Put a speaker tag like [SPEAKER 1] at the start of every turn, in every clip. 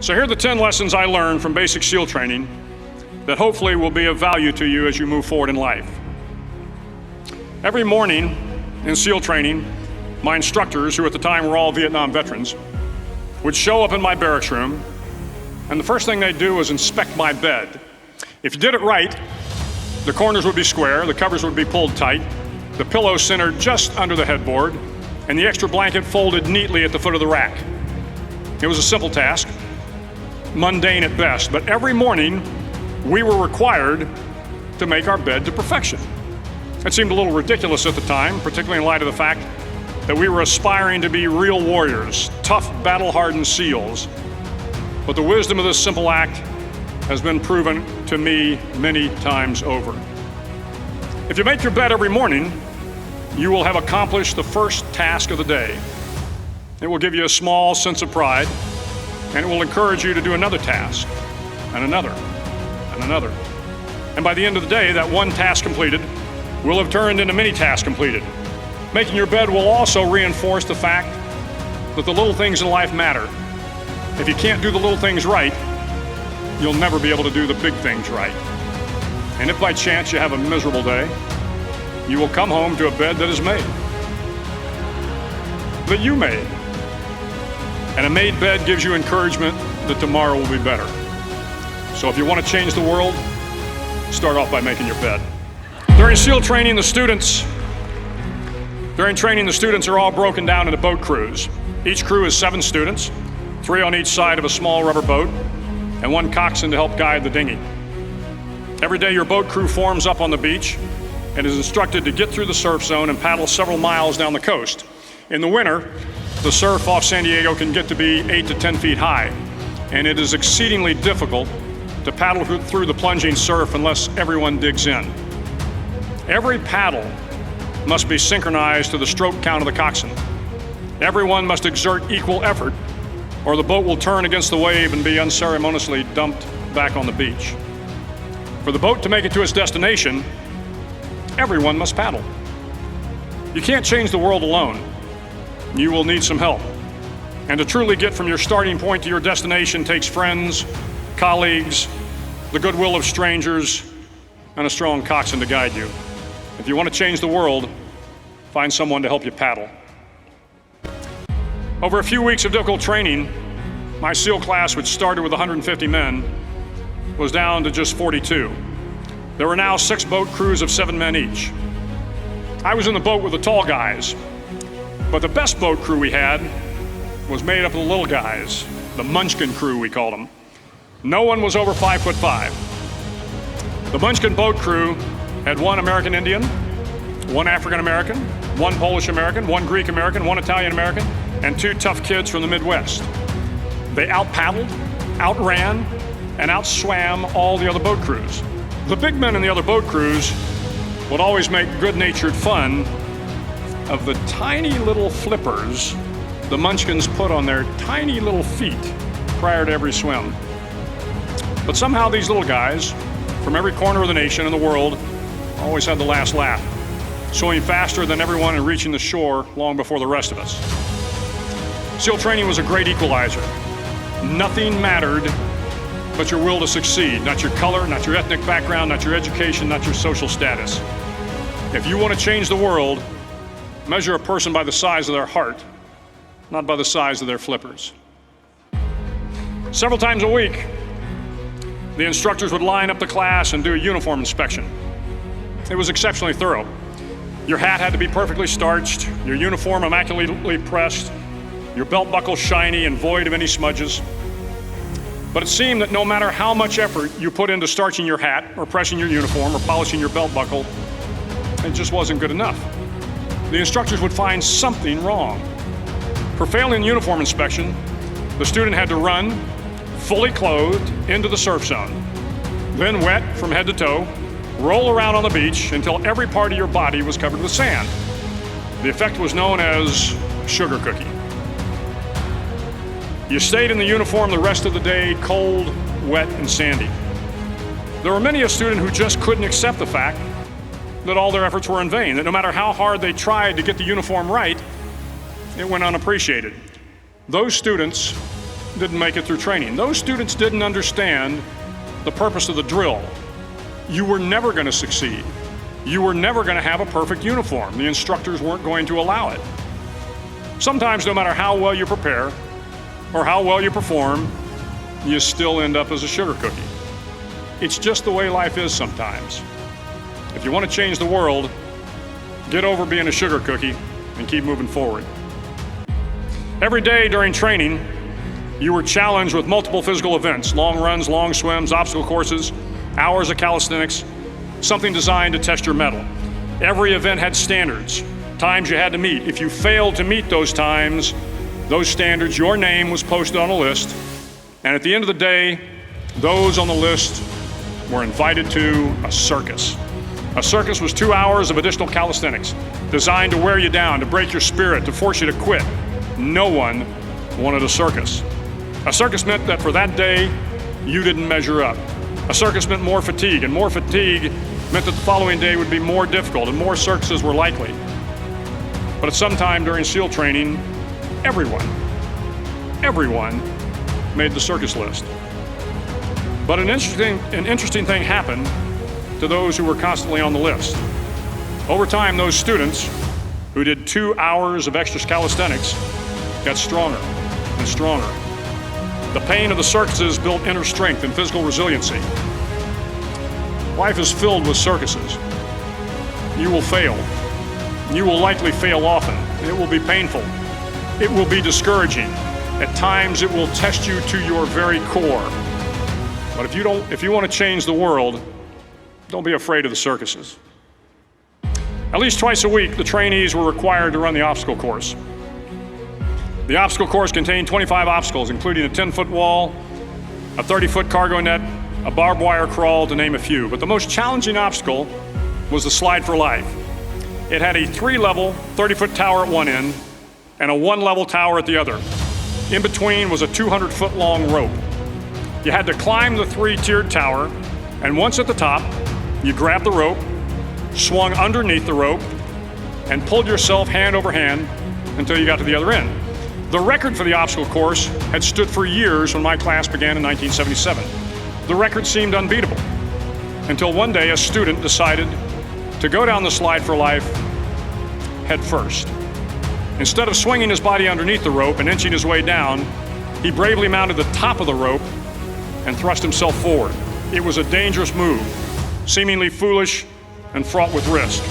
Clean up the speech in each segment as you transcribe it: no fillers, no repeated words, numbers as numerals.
[SPEAKER 1] So here are the 10 lessons I learned from basic SEAL training that hopefully will be of value to you as you move forward in life. Every morning in SEAL training, my instructors, who at the time were all Vietnam veterans, would show up in my barracks room, and the first thing they'd do was inspect my bed. If you did it right, the corners would be square, the covers would be pulled tight, the pillow centered just under the headboard, and the extra blanket folded neatly at the foot of the rack. It was a simple task, mundane at best, but every morning we were required to make our bed to perfection. It seemed a little ridiculous at the time, particularly in light of the fact that we were aspiring to be real warriors, tough, battle-hardened SEALs. But the wisdom of this simple act has been proven to me many times over. If you make your bed every morning, you will have accomplished the first task of the day. It will give you a small sense of pride, and it will encourage you to do another task, and another, and another. And by the end of the day, that one task completed will have turned into many tasks completed. Making your bed will also reinforce the fact that the little things in life matter. If you can't do the little things right, you'll never be able to do the big things right. And if by chance you have a miserable day, you will come home to a bed that is made, that you made. And a made bed gives you encouragement that tomorrow will be better. So if you want to change the world, start off by making your bed. During SEAL training, the students are all broken down into boat crews. Each crew is 7 students, 3 on each side of a small rubber boat, and 1 coxswain to help guide the dinghy. Every day your boat crew forms up on the beach and is instructed to get through the surf zone and paddle several miles down the coast. In the winter, the surf off San Diego can get to be 8 to 10 feet high, and it is exceedingly difficult to paddle through the plunging surf unless everyone digs in. Every paddle must be synchronized to the stroke count of the coxswain. Everyone must exert equal effort, or the boat will turn against the wave and be unceremoniously dumped back on the beach. For the boat to make it to its destination, everyone must paddle. You can't change the world alone. You will need some help. And to truly get from your starting point to your destination takes friends, colleagues, the goodwill of strangers, and a strong coxswain to guide you. If you want to change the world, find someone to help you paddle. Over a few weeks of difficult training, my SEAL class, which started with 150 men, was down to just 42. There were now 6 boat crews of 7 men each. I was in the boat with the tall guys, but the best boat crew we had was made up of the little guys, the Munchkin crew, we called them. No one was over 5'5". The Munchkin boat crew had 1 American Indian, 1 African American, 1 Polish American, 1 Greek American, 1 Italian American, and 2 tough kids from the Midwest. They out-paddled, outran, and out-swam all the other boat crews. The big men in the other boat crews would always make good-natured fun of the tiny little flippers the Munchkins put on their tiny little feet prior to every swim. But somehow these little guys from every corner of the nation and the world always had the last laugh, swimming faster than everyone and reaching the shore long before the rest of us. SEAL training was a great equalizer. Nothing mattered but your will to succeed, not your color, not your ethnic background, not your education, not your social status. If you want to change the world, measure a person by the size of their heart, not by the size of their flippers. Several times a week, the instructors would line up the class and do a uniform inspection. It was exceptionally thorough. Your hat had to be perfectly starched, your uniform immaculately pressed, your belt buckle shiny and void of any smudges. But it seemed that no matter how much effort you put into starching your hat or pressing your uniform or polishing your belt buckle, it just wasn't good enough. The instructors would find something wrong. For failing the uniform inspection, the student had to run, fully clothed, into the surf zone, then wet from head to toe, roll around on the beach until every part of your body was covered with sand. The effect was known as sugar cookie. You stayed in the uniform the rest of the day, cold, wet, and sandy. There were many a student who just couldn't accept the fact that all their efforts were in vain, that no matter how hard they tried to get the uniform right, it went unappreciated. Those students didn't make it through training. Those students didn't understand the purpose of the drill. You were never going to succeed. You were never going to have a perfect uniform. The instructors weren't going to allow it. Sometimes, no matter how well you prepare or how well you perform, you still end up as a sugar cookie. It's just the way life is sometimes. If you want to change the world, get over being a sugar cookie and keep moving forward. Every day during training, you were challenged with multiple physical events: long runs, long swims, obstacle courses, hours of calisthenics, something designed to test your mettle. Every event had standards, times you had to meet. If you failed to meet those times, those standards, your name was posted on a list, and at the end of the day, those on the list were invited to a circus. A circus was 2 hours of additional calisthenics, designed to wear you down, to break your spirit, to force you to quit. No one wanted a circus. A circus meant that for that day, you didn't measure up. A circus meant more fatigue, and more fatigue meant that the following day would be more difficult and more circuses were likely. But at some time during SEAL training, everyone made the circus list. But an interesting thing happened to those who were constantly on the list. Over time, those students who did 2 hours of extra calisthenics got stronger and stronger. The pain of the circuses built inner strength and physical resiliency. Life is filled with circuses. You will fail. You will likely fail often. It will be painful. It will be discouraging. At times, it will test you to your very core. But if you want to change the world, don't be afraid of the circuses. At least twice a week, the trainees were required to run the obstacle course. The obstacle course contained 25 obstacles, including a 10-foot wall, a 30-foot cargo net, a barbed wire crawl, to name a few. But the most challenging obstacle was the slide for life. It had a 3-level, 30-foot tower at one end and a 1-level tower at the other. In between was a 200-foot long rope. You had to climb the 3-tiered tower, and once at the top, you grabbed the rope, swung underneath the rope, and pulled yourself hand over hand until you got to the other end. The record for the obstacle course had stood for years when my class began in 1977. The record seemed unbeatable until one day a student decided to go down the slide for life head first. Instead of swinging his body underneath the rope and inching his way down, he bravely mounted the top of the rope and thrust himself forward. It was a dangerous move, seemingly foolish and fraught with risk.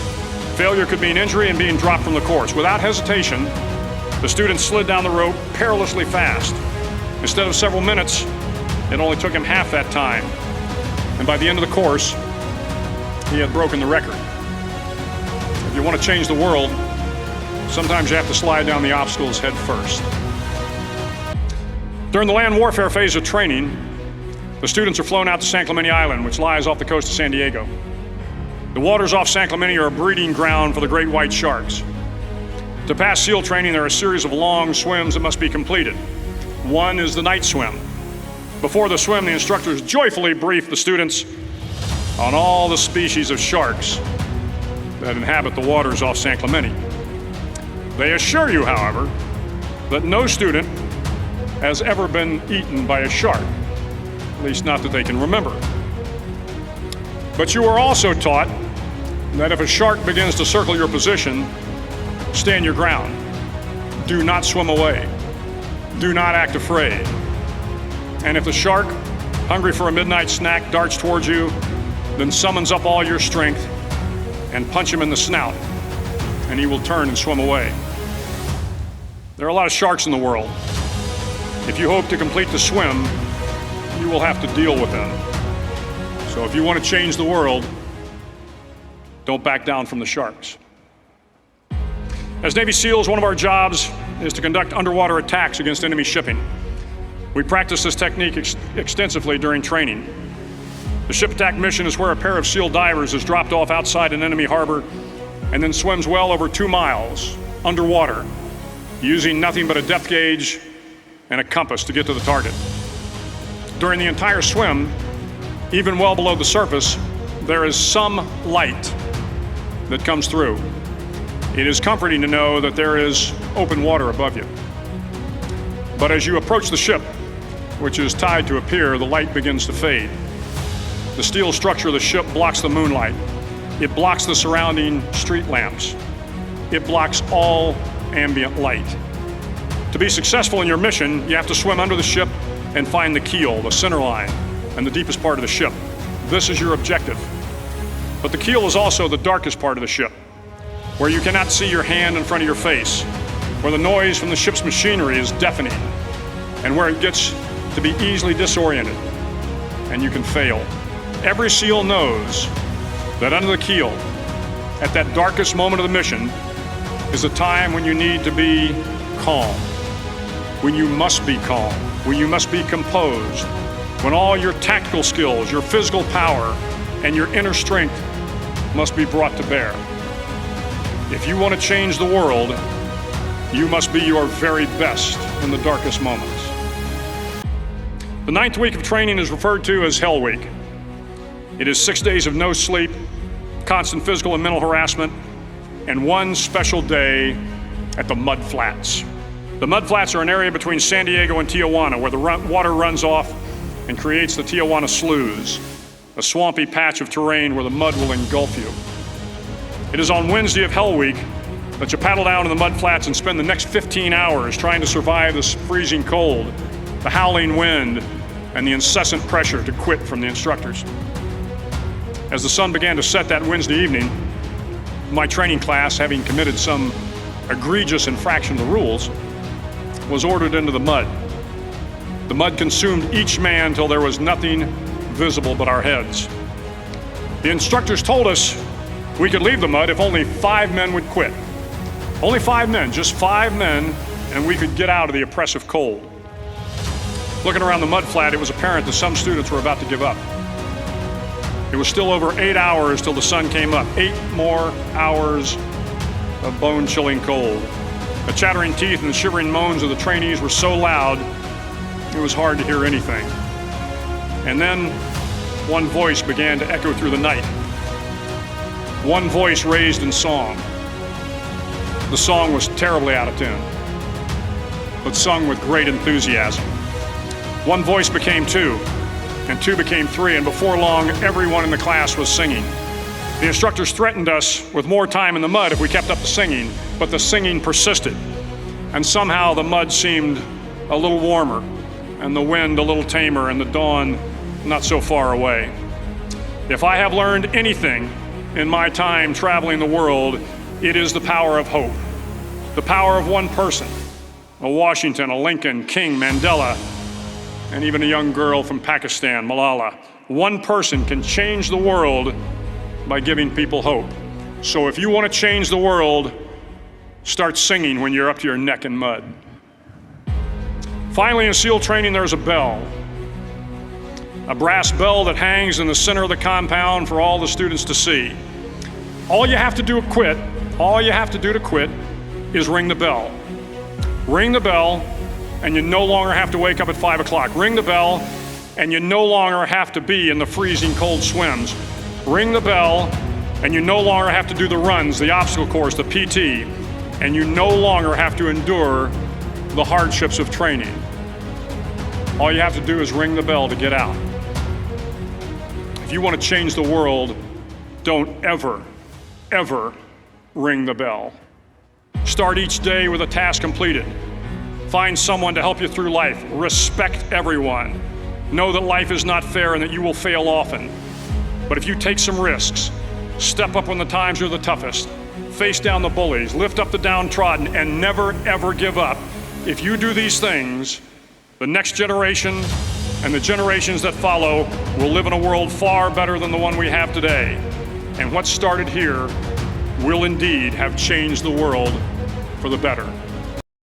[SPEAKER 1] Failure could mean injury and being dropped from the course. Without hesitation, the student slid down the rope perilously fast. Instead of several minutes, it only took him half that time. And by the end of the course, he had broken the record. If you want to change the world, sometimes you have to slide down the obstacles head first. During the land warfare phase of training, the students are flown out to San Clemente Island, which lies off the coast of San Diego. The waters off San Clemente are a breeding ground for the great white sharks. To pass SEAL training, there are a series of long swims that must be completed. One is the night swim. Before the swim, the instructors joyfully brief the students on all the species of sharks that inhabit the waters off San Clemente. They assure you, however, that no student has ever been eaten by a shark, at least not that they can remember. But you are also taught that if a shark begins to circle your position, stand your ground. Do not swim away. Do not act afraid. And if the shark, hungry for a midnight snack, darts towards you, then summons up all your strength and punch him in the snout, and he will turn and swim away. There are a lot of sharks in the world. If you hope to complete the swim, you will have to deal with them. So if you want to change the world, don't back down from the sharks. As Navy SEALs, one of our jobs is to conduct underwater attacks against enemy shipping. We practice this technique extensively during training. The ship attack mission is where a pair of SEAL divers is dropped off outside an enemy harbor and then swims well over 2 miles underwater, using nothing but a depth gauge and a compass to get to the target. During the entire swim, even well below the surface, there is some light that comes through. It is comforting to know that there is open water above you. But as you approach the ship, which is tied to a pier, the light begins to fade. The steel structure of the ship blocks the moonlight. It blocks the surrounding street lamps. It blocks all ambient light. To be successful in your mission, you have to swim under the ship and find the keel, the center line, and the deepest part of the ship. This is your objective. But the keel is also the darkest part of the ship, where you cannot see your hand in front of your face, where the noise from the ship's machinery is deafening, and where it gets to be easily disoriented, and you can fail. Every SEAL knows that under the keel, at that darkest moment of the mission, is a time when you need to be calm, when you must be calm, when you must be composed, when all your tactical skills, your physical power, and your inner strength must be brought to bear. If you want to change the world, you must be your very best in the darkest moments. The 9th week of training is referred to as Hell Week. It is 6 days of no sleep, constant physical and mental harassment, and one special day at the Mud Flats. The Mud Flats are an area between San Diego and Tijuana where the water runs off and creates the Tijuana Sloughs, a swampy patch of terrain where the mud will engulf you. It is on Wednesday of Hell Week that you paddle down to the Mud Flats and spend the next 15 hours trying to survive the freezing cold, the howling wind, and the incessant pressure to quit from the instructors. As the sun began to set that Wednesday evening, my training class, having committed some egregious infraction of the rules, was ordered into the mud. The mud consumed each man till there was nothing visible but our heads. The instructors told us we could leave the mud if only 5 men would quit. Only 5 men, just 5 men, and we could get out of the oppressive cold. Looking around the mud flat, it was apparent that some students were about to give up. It was still over 8 hours till the sun came up. 8 more hours of bone-chilling cold. The chattering teeth and the shivering moans of the trainees were so loud, it was hard to hear anything. And then one voice began to echo through the night. One voice raised in song. The song was terribly out of tune, but sung with great enthusiasm. One voice became 2, and 2 became 3, and before long, everyone in the class was singing. The instructors threatened us with more time in the mud if we kept up the singing, but the singing persisted, and somehow the mud seemed a little warmer, and the wind a little tamer, and the dawn not so far away. If I have learned anything in my time traveling the world, it is the power of hope, the power of one person, a Washington, a Lincoln, King, Mandela, and even a young girl from Pakistan, Malala. One person can change the world by giving people hope. So if you want to change the world, start singing when you're up to your neck in mud. Finally, in SEAL training, there's a bell. A brass bell that hangs in the center of the compound for all the students to see. All you have to do to quit is ring the bell. Ring the bell, and you no longer have to wake up at 5 o'clock. Ring the bell, and you no longer have to be in the freezing cold swims. Ring the bell, and you no longer have to do the runs, the obstacle course, the PT, and you no longer have to endure the hardships of training. All you have to do is ring the bell to get out. If you want to change the world, don't ever, ever ring the bell. Start each day with a task completed. Find someone to help you through life. Respect everyone. Know that life is not fair and that you will fail often. But if you take some risks, step up when the times are the toughest, face down the bullies, lift up the downtrodden, and never ever give up. If you do these things, the next generation and the generations that follow will live in a world far better than the one we have today. And what started here will indeed have changed the world for the better.